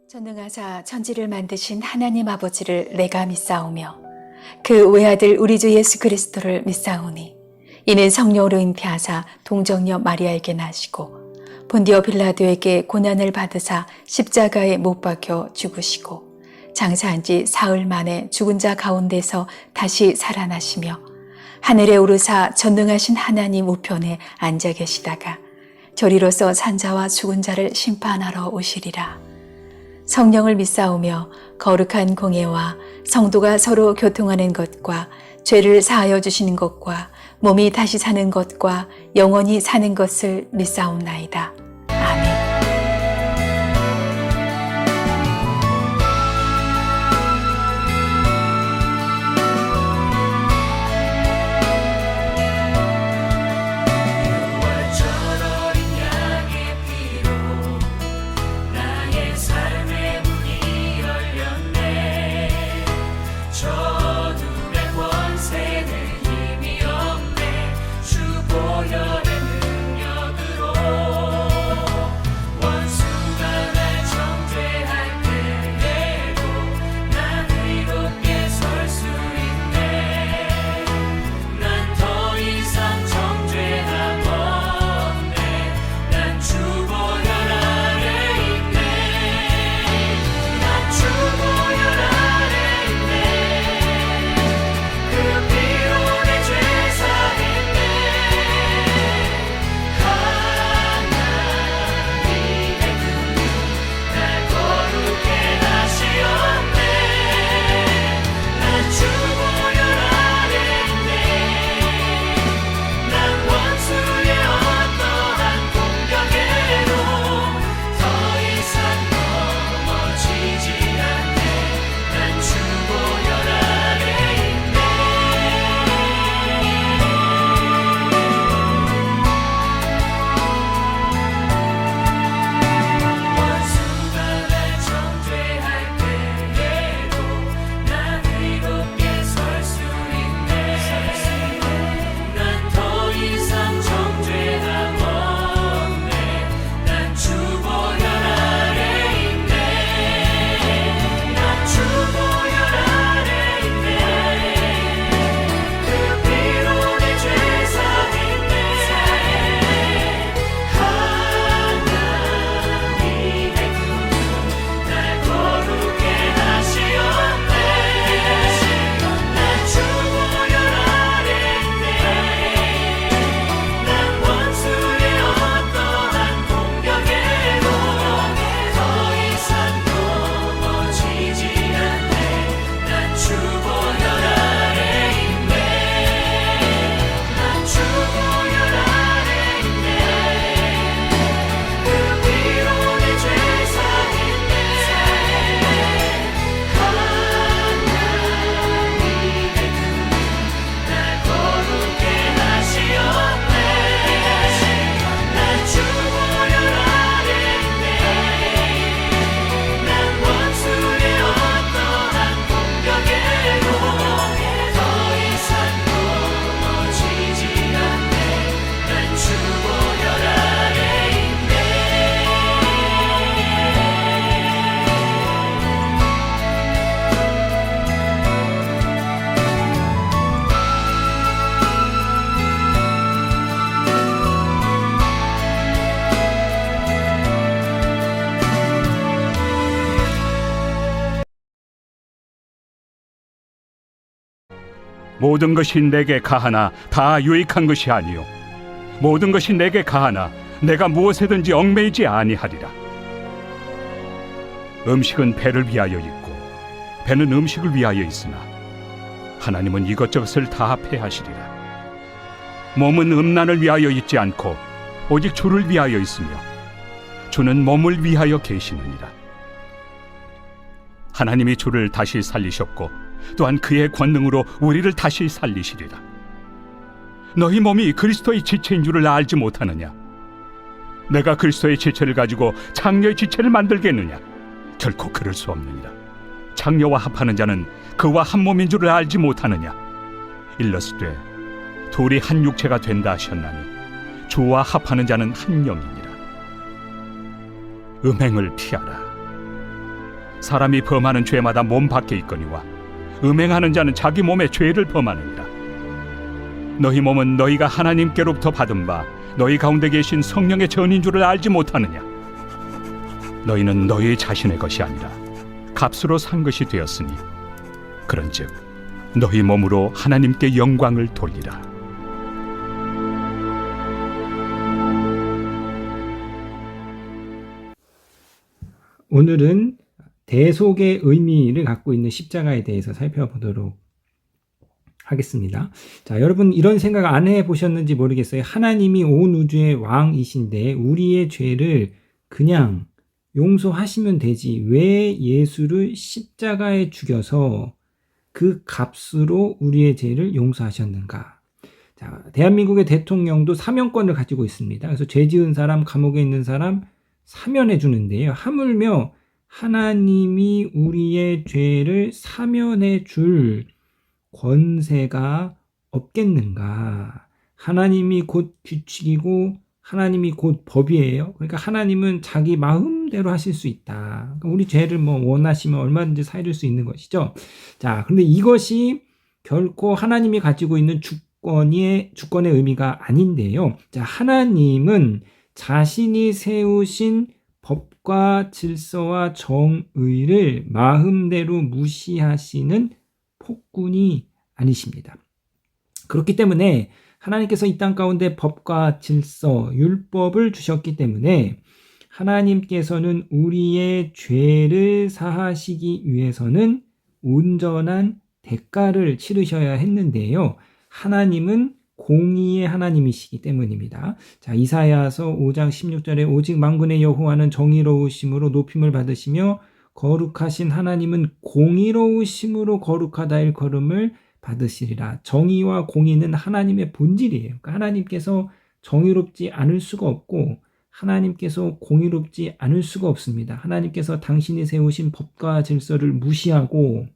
전능하사 천지를 만드신 하나님 아버지를 내가 믿사오며 그 외아들 우리 주 예수 그리스도를 믿사오니 이는 성령으로 잉태하사 동정녀 마리아에게 나시고 본디오 빌라도에게 고난을 받으사 십자가에 못 박혀 죽으시고 장사한 지 사흘 만에 죽은 자 가운데서 다시 살아나시며 하늘에 오르사 전능하신 하나님 우편에 앉아 계시다가 저리로서 산자와 죽은 자를 심판하러 오시리라. 성령을 믿사오며 거룩한 공예와 성도가 서로 교통하는 것과 죄를 사하여 주시는 것과 몸이 다시 사는 것과 영원히 사는 것을 믿사옵나이다. 아멘. 모든 것이 내게 가하나 다 유익한 것이 아니요 모든 것이 내게 가하나 내가 무엇에든지 얽매이지 아니하리라. 음식은 배를 위하여 있고 배는 음식을 위하여 있으나 하나님은 이것저것을 다 패하시리라. 몸은 음란을 위하여 있지 않고 오직 주를 위하여 있으며 주는 몸을 위하여 계시느니라. 하나님이 주를 다시 살리셨고 또한 그의 권능으로 우리를 다시 살리시리라. 너희 몸이 그리스도의 지체인 줄을 알지 못하느냐? 내가 그리스도의 지체를 가지고 장녀의 지체를 만들겠느냐? 결코 그럴 수 없느니라. 장녀와 합하는 자는 그와 한 몸인 줄을 알지 못하느냐? 일러스되 둘이 한 육체가 된다 하셨나니 주와 합하는 자는 한 영이니라. 음행을 피하라. 사람이 범하는 죄마다 몸 밖에 있거니와 음행하는 자는 자기 몸에 죄를 범하느니라. 너희 몸은 너희가 하나님께로부터 받은 바 너희 가운데 계신 성령의 전인 줄을 알지 못하느냐? 너희는 너희 자신의 것이 아니라 값으로 산 것이 되었으니 그런즉 너희 몸으로 하나님께 영광을 돌리라. 오늘은 대속의 의미를 갖고 있는 십자가에 대해서 살펴보도록 하겠습니다. 자, 여러분 이런 생각 안 해보셨는지 모르겠어요. 하나님이 온 우주의 왕이신데 우리의 죄를 그냥 용서하시면 되지 왜 예수를 십자가에 죽여서 그 값으로 우리의 죄를 용서하셨는가? 자, 대한민국의 대통령도 사면권을 가지고 있습니다. 그래서 죄 지은 사람, 감옥에 있는 사람 사면해 주는데요. 하물며 하나님이 우리의 죄를 사면해 줄 권세가 없겠는가? 하나님이 곧 규칙이고 하나님이 곧 법이에요. 그러니까 하나님은 자기 마음대로 하실 수 있다. 그러니까 우리 죄를 원하시면 얼마든지 사해줄 수 있는 것이죠. 자, 그런데 이것이 결코 하나님이 가지고 있는 주권의 의미가 아닌데요. 자, 하나님은 자신이 세우신 법과 질서와 정의를 마음대로 무시하시는 폭군이 아니십니다. 그렇기 때문에 하나님께서 이 땅 가운데 법과 질서, 율법을 주셨기 때문에 하나님께서는 우리의 죄를 사하시기 위해서는 온전한 대가를 치르셔야 했는데요. 하나님은 공의의 하나님이시기 때문입니다. 자, 이사야서 5장 16절에 오직 만군의 여호와는 정의로우심으로 높임을 받으시며 거룩하신 하나님은 공의로우심으로 거룩하다 일컬음을 받으시리라. 정의와 공의는 하나님의 본질이에요. 그러니까 하나님께서 정의롭지 않을 수가 없고 하나님께서 공의롭지 않을 수가 없습니다. 하나님께서 당신이 세우신 법과 질서를 무시하고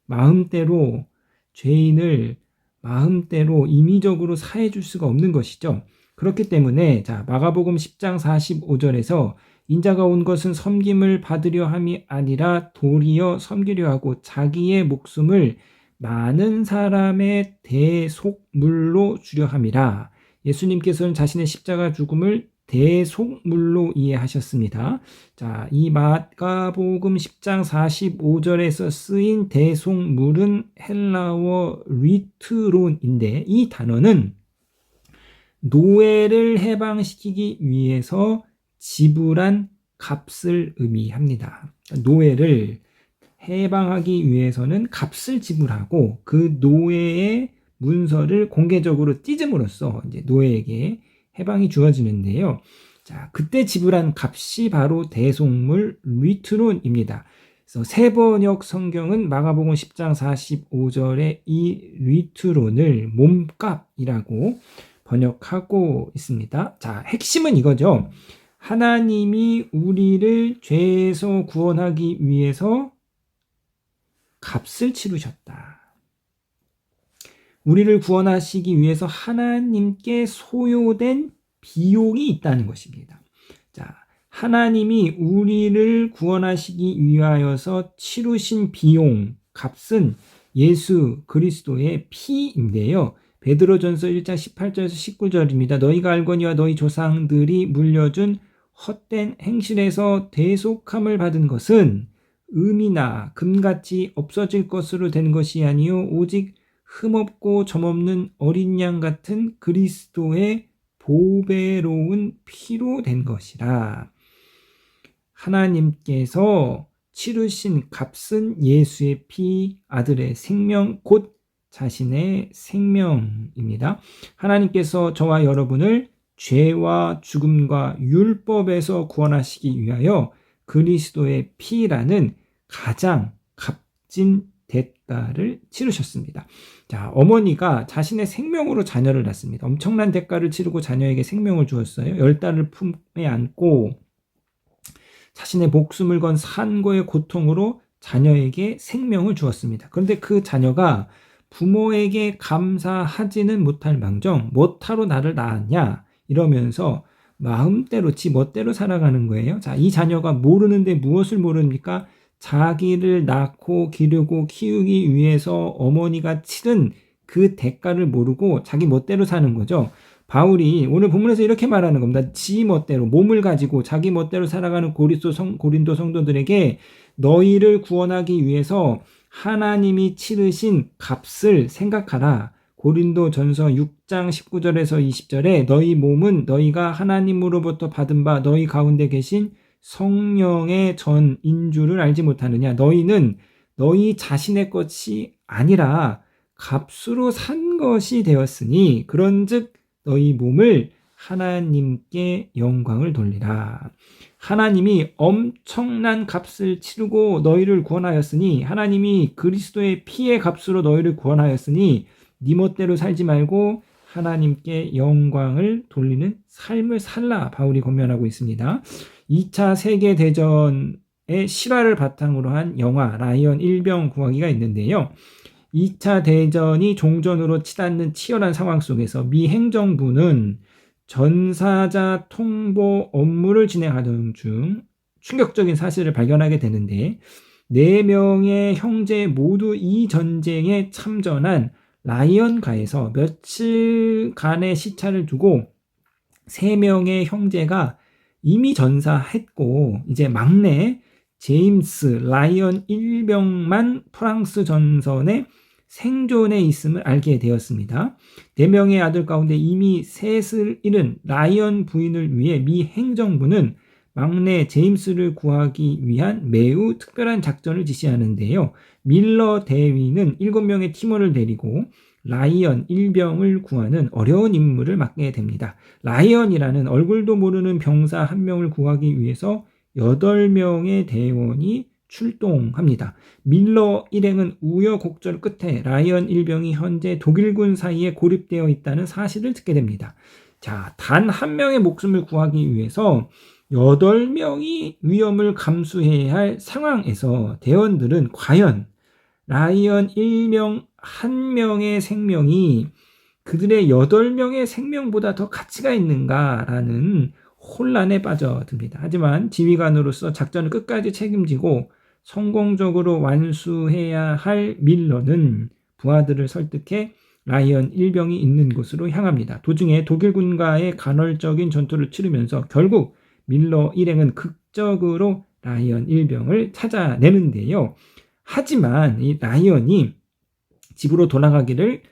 마음대로 죄인을 마음대로 임의적으로 사해 줄 수가 없는 것이죠. 그렇기 때문에 자, 마가복음 10장 45절에서 인자가 온 것은 섬김을 받으려 함이 아니라 도리어 섬기려 하고 자기의 목숨을 많은 사람의 대속물로 주려 함이라. 예수님께서는 자신의 십자가 죽음을 대속물로 이해하셨습니다. 자, 이 마가복음 10장 45절에서 쓰인 대속물은 헬라어 리트론인데 이 단어는 노예를 해방시키기 위해서 지불한 값을 의미합니다. 노예를 해방하기 위해서는 값을 지불하고 그 노예의 문서를 공개적으로 찢음으로써 이제 노예에게 해방이 주어지는데요. 자, 그때 지불한 값이 바로 대속물 리트론입니다. 그래서 세번역 성경은 마가복음 10장 45절에 이 리트론을 몸값이라고 번역하고 있습니다. 자, 핵심은 이거죠. 하나님이 우리를 죄에서 구원하기 위해서 값을 치르셨다. 우리를 구원하시기 위해서 하나님께 소요된 비용이 있다는 것입니다. 자, 하나님이 우리를 구원하시기 위하여서 치르신 비용, 값은 예수 그리스도의 피인데요. 베드로전서 1장 18절에서 19절입니다. 너희가 알거니와 너희 조상들이 물려준 헛된 행실에서 대속함을 받은 것은 금이나 금같이 없어질 것으로 된 것이 아니요 오직 흠없고 점없는 어린 양 같은 그리스도의 보배로운 피로 된 것이라. 하나님께서 치르신 값은 예수의 피, 아들의 생명, 곧 자신의 생명입니다. 하나님께서 저와 여러분을 죄와 죽음과 율법에서 구원하시기 위하여 그리스도의 피라는 가장 값진 대가를 치르셨습니다. 자, 어머니가 자신의 생명으로 자녀를 낳습니다. 엄청난 대가를 치르고 자녀에게 생명을 주었어요. 10달을 품에 안고 자신의 목숨을 건 산고의 고통으로 자녀에게 생명을 주었습니다. 그런데 그 자녀가 부모에게 감사하지는 못할 망정 못하러 나를 낳았냐 이러면서 마음대로 지 멋대로 살아가는 거예요. 자, 이 자녀가 모르는데 무엇을 모릅니까? 자기를 낳고 기르고 키우기 위해서 어머니가 치른 그 대가를 모르고 자기 멋대로 사는 거죠. 바울이 오늘 본문에서 이렇게 말하는 겁니다. 지 멋대로 몸을 가지고 자기 멋대로 살아가는 고린도 성도들에게 너희를 구원하기 위해서 하나님이 치르신 값을 생각하라. 고린도전서 6장 19절에서 20절에 너희 몸은 너희가 하나님으로부터 받은 바 너희 가운데 계신 성령의 전인 줄을 알지 못하느냐. 너희는 너희 자신의 것이 아니라 값으로 산 것이 되었으니 그런즉 너희 몸을 하나님께 영광을 돌리라. 하나님이 엄청난 값을 치르고 너희를 구원하였으니 하나님이 그리스도의 피의 값으로 너희를 구원하였으니 네 멋대로 살지 말고 하나님께 영광을 돌리는 삶을 살라. 바울이 권면하고 있습니다. 2차 세계대전의 실화를 바탕으로 한 영화 라이언 일병 구하기가 있는데요. 2차 대전이 종전으로 치닫는 치열한 상황 속에서 미 행정부는 전사자 통보 업무를 진행하던 중 충격적인 사실을 발견하게 되는데 4명의 형제 모두 이 전쟁에 참전한 라이언가에서 며칠간의 시차를 두고 3명의 형제가 이미 전사했고 이제 막내 제임스 라이언 일병만 프랑스 전선에 생존해 있음을 알게 되었습니다. 4명의 아들 가운데 이미 셋을 잃은 라이언 부인을 위해 미 행정부는 막내 제임스를 구하기 위한 매우 특별한 작전을 지시하는데요. 밀러 대위는 7명의 팀원을 데리고 라이언 일병을 구하는 어려운 임무를 맡게 됩니다. 라이언이라는 얼굴도 모르는 병사 1명을 구하기 위해서 8명의 대원이 출동합니다. 밀러 일행은 우여곡절 끝에 라이언 일병이 현재 독일군 사이에 고립되어 있다는 사실을 듣게 됩니다. 자, 단 1명의 목숨을 구하기 위해서 8명이 위험을 감수해야 할 상황에서 대원들은 과연 라이언 1명의 생명이 그들의 8명의 생명보다 더 가치가 있는가라는 혼란에 빠져듭니다. 하지만 지휘관으로서 작전을 끝까지 책임지고 성공적으로 완수해야 할 밀러는 부하들을 설득해 라이언 일병이 있는 곳으로 향합니다. 도중에 독일군과의 간헐적인 전투를 치르면서 결국 밀러 일행은 극적으로 라이언 일병을 찾아내는데요. 하지만 이 라이언이 집으로 돌아가기를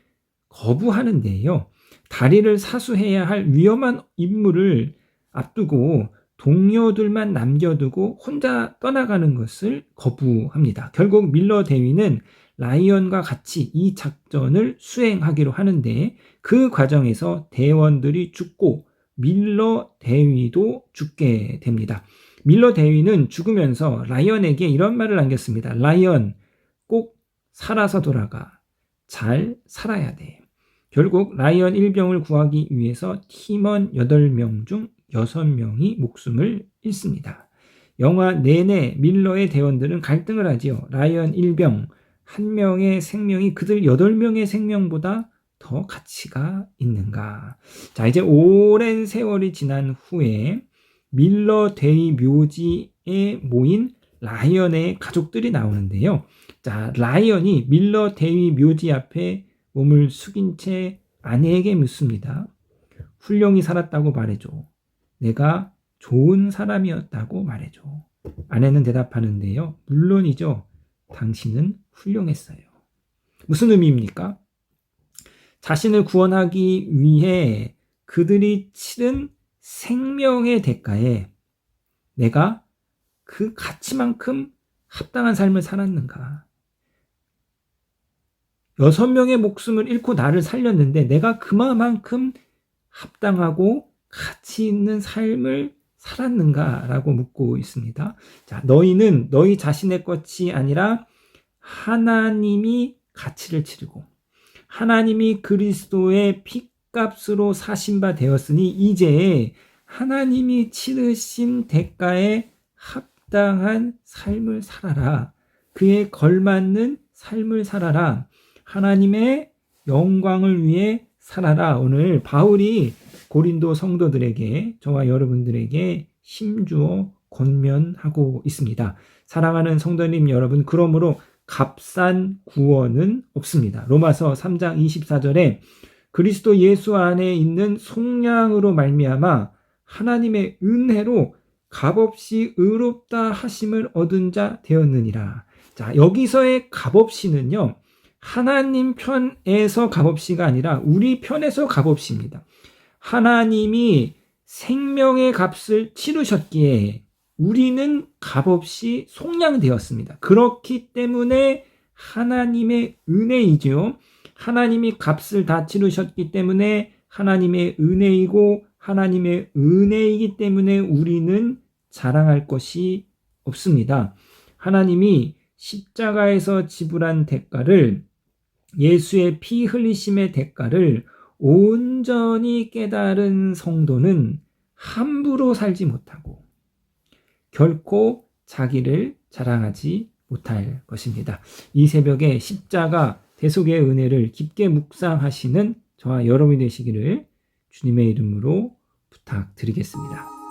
거부하는데요. 다리를 사수해야 할 위험한 임무를 앞두고 동료들만 남겨두고 혼자 떠나가는 것을 거부합니다. 결국 밀러 대위는 라이언과 같이 이 작전을 수행하기로 하는데 그 과정에서 대원들이 죽고 밀러 대위도 죽게 됩니다. 밀러 대위는 죽으면서 라이언에게 이런 말을 남겼습니다. 라이언, 꼭 살아서 돌아가. 잘 살아야 돼. 결국 라이언 일병을 구하기 위해서 팀원 8명 중 6명이 목숨을 잃습니다. 영화 내내 밀러의 대원들은 갈등을 하지요. 라이언 일병 1명의 생명이 그들 8명의 생명보다 더 가치가 있는가? 자, 이제 오랜 세월이 지난 후에 밀러 대위 묘지에 모인 라이언의 가족들이 나오는데요. 자, 라이언이 밀러 대위 묘지 앞에 몸을 숙인 채 아내에게 묻습니다. 훌륭히 살았다고 말해줘. 내가 좋은 사람이었다고 말해줘. 아내는 대답하는데요. 물론이죠. 당신은 훌륭했어요. 무슨 의미입니까? 자신을 구원하기 위해 그들이 치른 생명의 대가에 내가 그 가치만큼 합당한 삶을 살았는가? 6명의 목숨을 잃고 나를 살렸는데 내가 그만큼 합당하고 가치 있는 삶을 살았는가라고 묻고 있습니다. 자, 너희는 너희 자신의 것이 아니라 하나님이 가치를 치르고 하나님이 그리스도의 피값으로 사신 바 되었으니 이제 하나님이 치르신 대가에 합당한 삶을 살아라. 그에 걸맞는 삶을 살아라. 하나님의 영광을 위해 살아라. 오늘 바울이 고린도 성도들에게, 저와 여러분들에게 힘주어 권면하고 있습니다. 사랑하는 성도님 여러분, 그러므로 값싼 구원은 없습니다. 로마서 3장 24절에 그리스도 예수 안에 있는 속량으로 말미암아 하나님의 은혜로 값없이 의롭다 하심을 얻은 자 되었느니라. 자, 여기서의 값없이는요, 하나님 편에서 값없이가 아니라 우리 편에서 값없이입니다. 하나님이 생명의 값을 치르셨기에 우리는 값없이 속량되었습니다. 그렇기 때문에 하나님의 은혜이죠. 하나님이 값을 다 치르셨기 때문에 하나님의 은혜이고, 하나님의 은혜이기 때문에 우리는 자랑할 것이 없습니다. 하나님이 십자가에서 지불한 대가를, 예수의 피 흘리심의 대가를 온전히 깨달은 성도는 함부로 살지 못하고 결코 자기를 자랑하지 못할 것입니다. 이 새벽에 십자가 대속의 은혜를 깊게 묵상하시는 저와 여러분이 되시기를 주님의 이름으로 부탁드리겠습니다.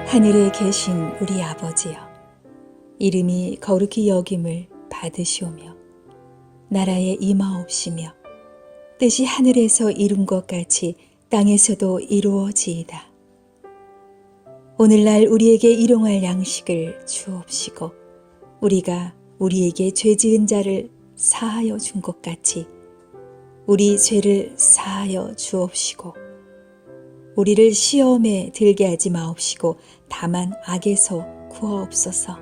하늘에 계신 우리 아버지여, 이름이 거룩히 여김을 받으시오며 나라에 임하옵시며 뜻이 하늘에서 이룬 것 같이 땅에서도 이루어지이다. 오늘날 우리에게 일용할 양식을 주옵시고 우리가 우리에게 죄 지은 자를 사하여 준 것 같이 우리 죄를 사하여 주옵시고 우리를 시험에 들게 하지 마옵시고 다만 악에서 구하옵소서.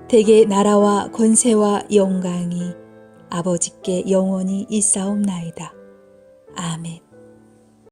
대개 나라와 권세와 영광이 아버지께 영원히 있사옵나이다. 아멘.